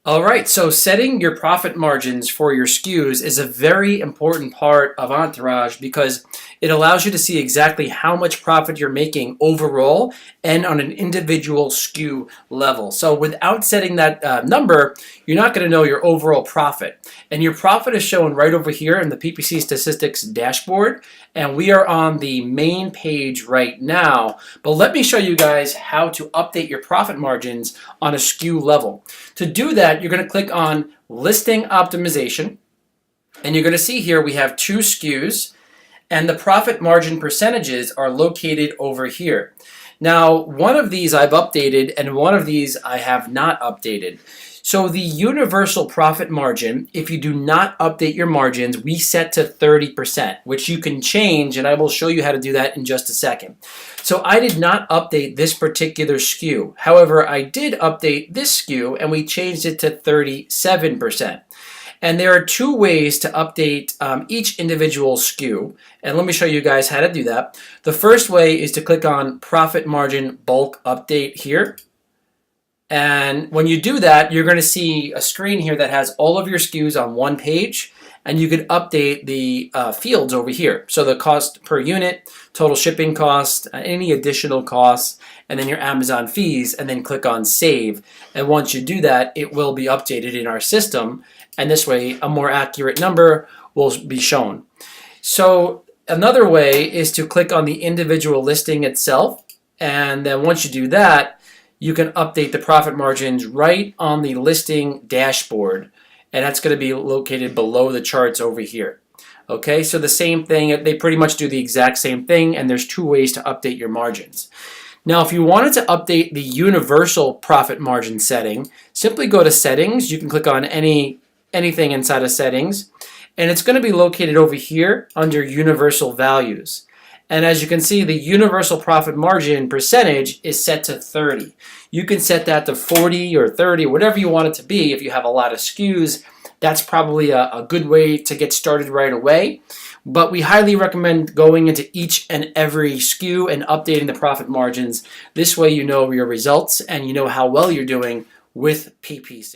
All right, so setting your profit margins for your SKUs is a very important part of Entourage because it allows you to see exactly how much profit you're making overall and on an individual SKU level. So without setting that number, you're not going to know your overall profit. And your profit is shown right over here in the PPC Statistics Dashboard. And we are on the main page right now. But let me show you guys how to update your profit margins on a SKU level. To do that, you're going to click on Listing Optimization. And you're going to see here we have two SKUs. And the profit margin percentages are located over here. Now, one of these I've updated and one of these I have not updated. So the universal profit margin, if you do not update your margins, we set to 30%, which you can change, and I will show you how to do that in just a second. So I did not update this particular SKU. However, I did update this SKU, and we changed it to 37%. And there are two ways to update each individual SKU. And let me show you guys how to do that. The first way is to click on Profit Margin Bulk Update here. And when you do that, you're going to see a screen here that has all of your SKUs on one page. And you can update the fields over here. So the cost per unit, total shipping cost, any additional costs, and then your Amazon fees, and then click on Save. And once you do that, it will be updated in our system. And this way, a more accurate number will be shown. So another way is to click on the individual listing itself. And then once you do that, you can update the profit margins right on the listing dashboard. And that's going to be located below the charts over here. Okay, so the same thing, they pretty much do the exact same thing, and there's two ways to update your margins. Now, if you wanted to update the universal profit margin setting, simply go to Settings. You can click on anything inside of Settings, and it's going to be located over here under Universal Values. And as you can see, the universal profit margin percentage is set to 30. You can set that to 40 or 30, whatever you want it to be. If you have a lot of SKUs, that's probably a good way to get started right away. But we highly recommend going into each and every SKU and updating the profit margins. This way you know your results and you know how well you're doing with PPC.